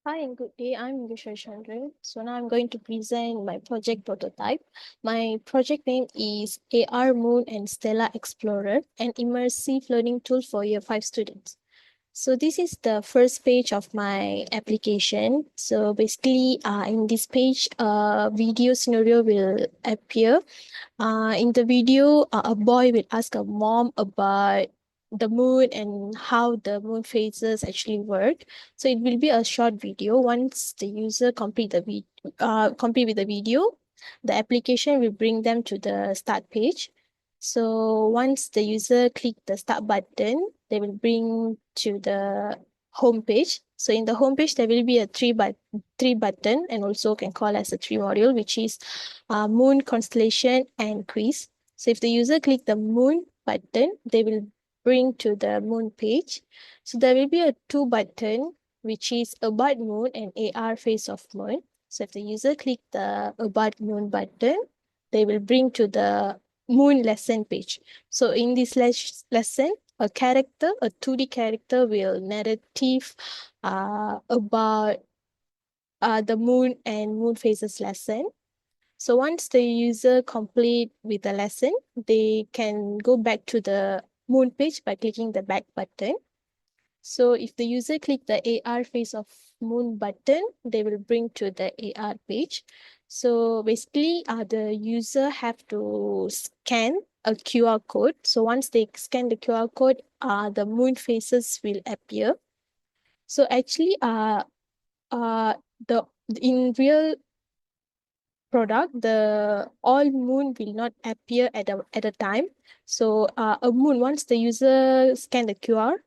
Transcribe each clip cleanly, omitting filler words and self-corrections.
Hi and good day. I'm Yugeswary Chandran. So now I'm going to present my project prototype. My project name is AR Moon and Stellar Explorer, an immersive learning tool for Year 5 students. So this is the first page of my application. So basically, in this page, a video scenario will appear. In the video, a boy will ask a mom about the moon and how the moon phases actually work. So it will be a short video. Once the user complete with the video, the application will bring them to the start page. So once the user click the start button, they will bring to the home page. So in the home page, there will be a three button and also can call as a three module, which is moon, constellation, and quiz. So if the user click the moon button, they will bring to the moon page. So there will be a two button, which is about moon and AR face of moon. So if the user click the about moon button, they will bring to the moon lesson page. So in this lesson, a 2D character will narrative about the moon and moon phases lesson. So once the user complete with the lesson, they can go back to the moon page by clicking the back button. So if the user click the AR face of moon button, they will bring to the AR page. So basically, the user have to scan a QR code. So once they scan the QR code, the moon faces will appear. So actually, uh, the in real product, the all moon will not appear at a time. So a moon, once the user scan the QR,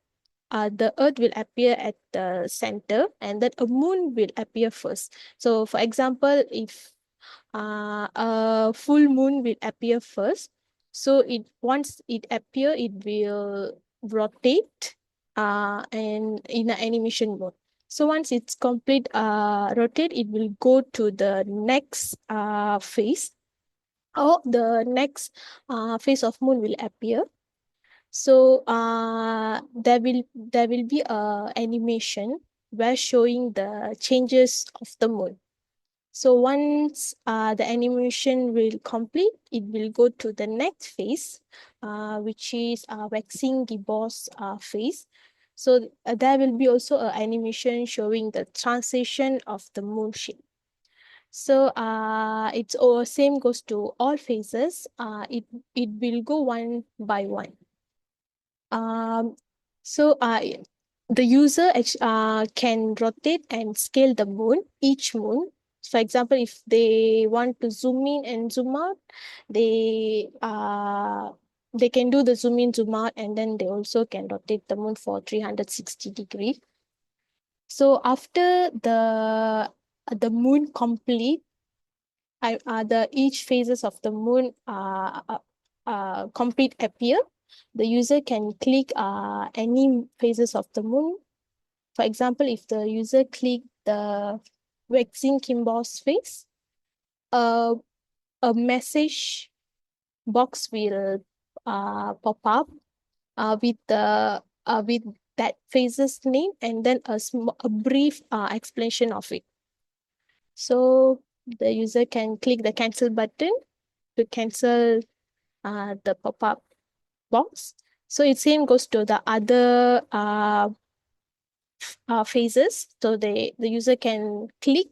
the earth will appear at the center and then a moon will appear first. So for example, if a full moon will appear first, so it once it appear, it will rotate and in an animation mode. So once it's complete rotate, it will go to the next phase, or the next phase of moon will appear. So there will be a animation where showing the changes of the moon. So once the animation will complete, it will go to the next phase, which is waxing gibbous phase. So there will be also an animation showing the transition of the moon shape. So it's all same goes to all phases. It will go one by one. Um, so the user can rotate and scale the moon, each moon. For example, if they want to zoom in and zoom out, they they can do the zoom in, zoom out, and then they also can rotate the moon for 360 degrees. So after the moon complete, the each phases of the moon complete appear, the user can click any phases of the moon. For example, if the user click the waxing gibbous phase, uh, a message box will pop up with that phase's name and then a brief explanation of it. So the user can click the cancel button to cancel the pop-up box. So it same goes to the other phases. So the user can click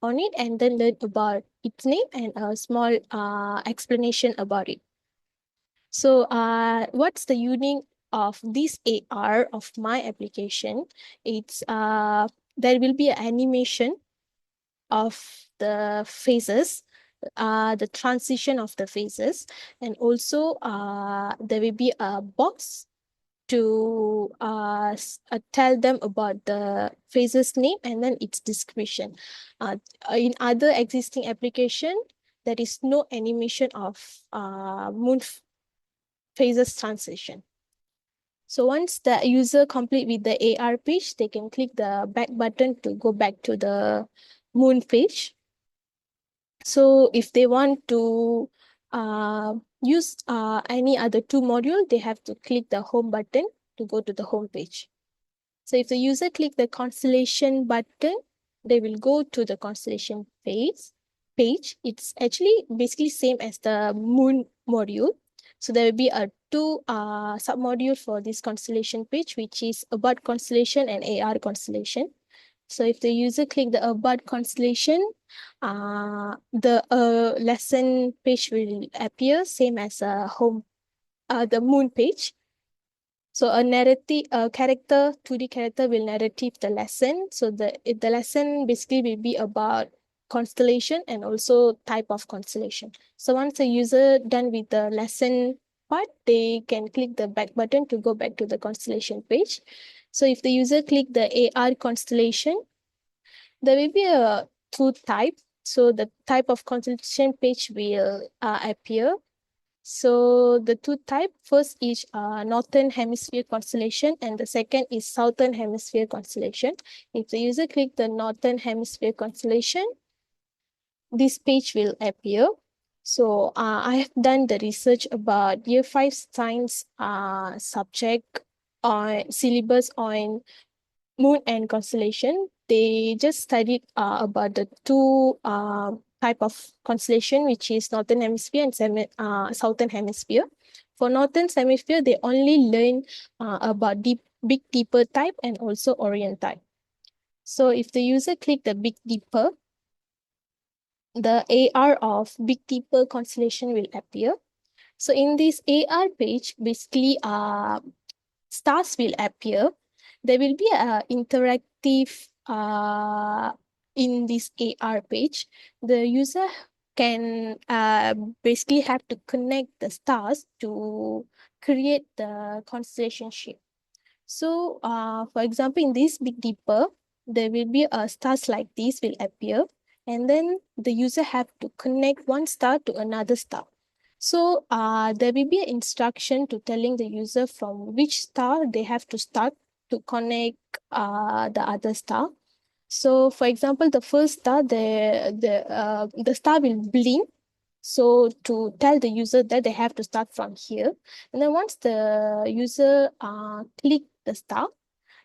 on it and then learn about its name and a small explanation about it. So what's the unique of this AR of my application? It's there will be an animation of the phases, the transition of the phases, and also there will be a box to tell them about the phases name and then its description. In other existing application, there is no animation of phases transition. So once the user complete with the AR page, they can click the back button to go back to the moon page. So if they want to use any other two module, they have to click the home button to go to the home page. So if the user click the constellation button, they will go to the constellation page. It's actually basically same as the moon module. So there will be a two submodule for this constellation page, which is about constellation and AR constellation. So if the user click the about constellation, the lesson page will appear same as a the moon page. So a character, 2D character will narrative the lesson. So the lesson basically will be about constellation and also type of constellation. So once the user done with the lesson part, they can click the back button to go back to the constellation page. So if the user click the AR constellation, there will be a two type. So the type of constellation page will appear. So the two type, first is Northern Hemisphere constellation and the second is Southern Hemisphere constellation. If the user click the Northern Hemisphere constellation, this page will appear. So I have done the research about year 5 science subject on syllabus on moon and constellation. They just studied about the two type of constellation, which is Northern Hemisphere and Southern Hemisphere. For Northern Hemisphere, they only learn about Big Dipper type and also Orient type. So if the user click the Big Dipper, the AR of Big Dipper constellation will appear. So in this AR page, basically stars will appear. There will be a interactive in this AR page. The user can basically have to connect the stars to create the constellation shape. So for example, in this Big Dipper, there will be a stars like this will appear, and then the user have to connect one star to another star. So there will be an instruction to telling the user from which star they have to start to connect the other star. So for example, the first star, the star will blink. So to tell the user that they have to start from here. And then once the user click the star,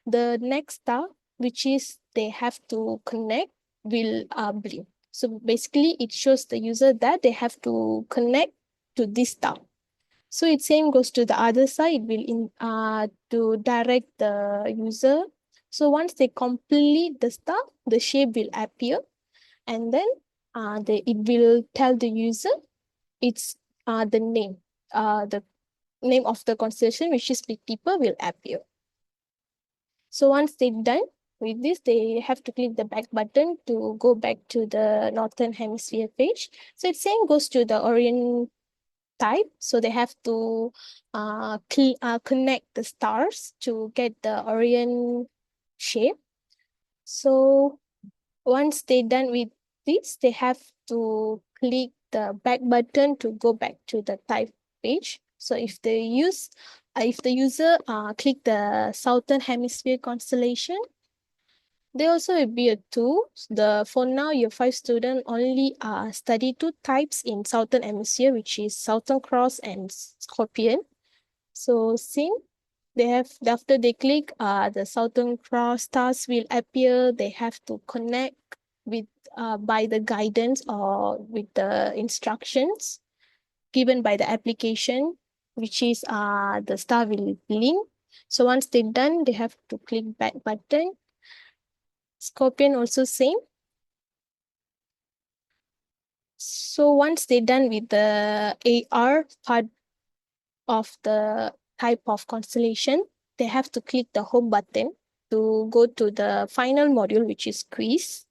the next star, which is they have to connect, will blink. So basically it shows the user that they have to connect to this star. So it same goes to the other side, it will to direct the user. So once they complete the star, the shape will appear, and then it will tell the user it's the name of the constellation, which is Big Dipper, will appear. So once they're done with this, they have to click the back button to go back to the Northern Hemisphere page. So it same goes to the Orient type. So they have to connect the stars to get the Orient shape. So once they're done with this, they have to click the back button to go back to the type page. So if the user click the Southern Hemisphere constellation, there also will be a two. For now, your 5 student only study two types in Southern Hemisphere, which is Southern Cross and Scorpion. So same, they have after they click the Southern Cross stars will appear. They have to connect with by the guidance or with the instructions given by the application, which is the star will blink. So once they're done, they have to click back button. Scorpion also same. So once they're done with the AR part of the type of constellation, they have to click the home button to go to the final module, which is quiz.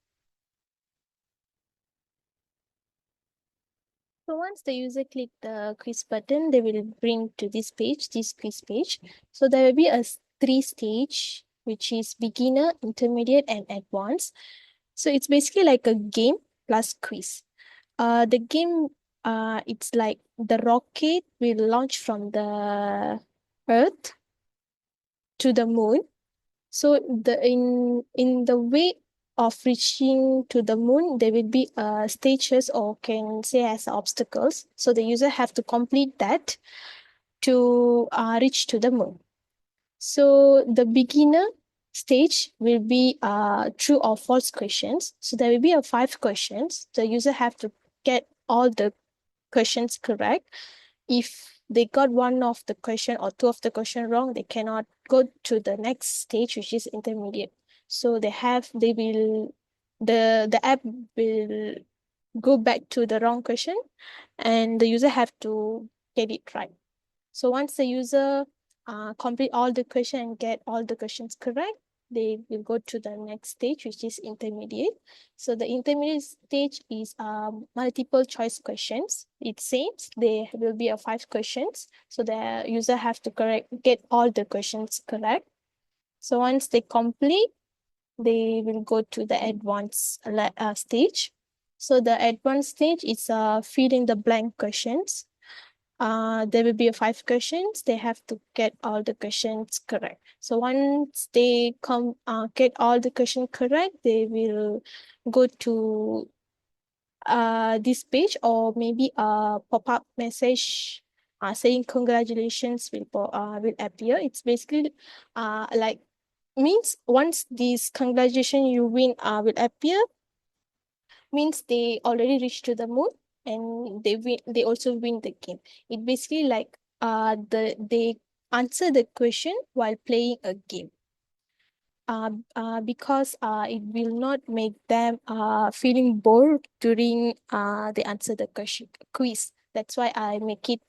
So once the user click the quiz button, they will bring to this quiz page. So there will be a 3-stage, which is beginner, intermediate, and advanced. So it's basically like a game plus quiz. The game, it's like the rocket will launch from the Earth to the moon. So in the way of reaching to the moon, there will be stages or can say as obstacles. So the user have to complete that to reach to the moon. So the beginner stage will be true or false questions. So there will be 5 questions. The user have to get all the questions correct. If they got one of the question or 2 of the question wrong, they cannot go to the next stage, which is intermediate. So the app will go back to the wrong question, and the user have to get it right. So once the user complete all the question and get all the questions correct, they will go to the next stage, which is intermediate. So the intermediate stage is multiple choice questions. It seems there will be 5 questions. So the user have to get all the questions correct. So once they complete, they will go to the advanced stage. So the advanced stage is fill in the blank questions. There will be 5 questions. They have to get all the questions correct. So once they get all the questions correct, they will go to this page, or maybe a pop-up message saying congratulations will appear. It's basically like means once this congratulation you win will appear, means they already reached to the moon, and they also win the game. It basically like they answer the question while playing a game. Because it will not make them feeling bored during they answer the question quiz. That's why I make it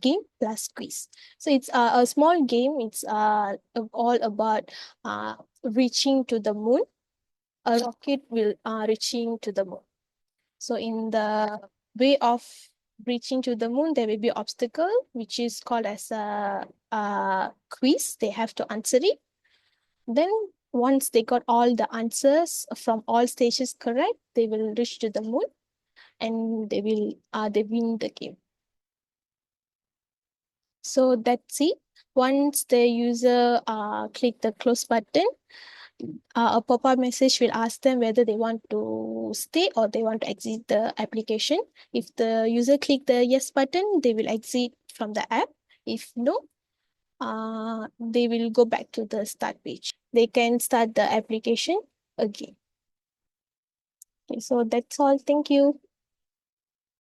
game plus quiz. So it's a small game. It's all about reaching to the moon. A rocket will reaching to the moon. So in the way of reaching to the moon, there will be obstacle, which is called as a quiz. They have to answer it. Then once they got all the answers from all stages correct, they will reach to the moon, and they win the game. So that's it. Once the user click the close button, a pop-up message will ask them whether they want to stay or they want to exit the application. If the user click the yes button, they will exit from the app. If no, they will go back to the start page. They can start the application again. Okay, so that's all. Thank you.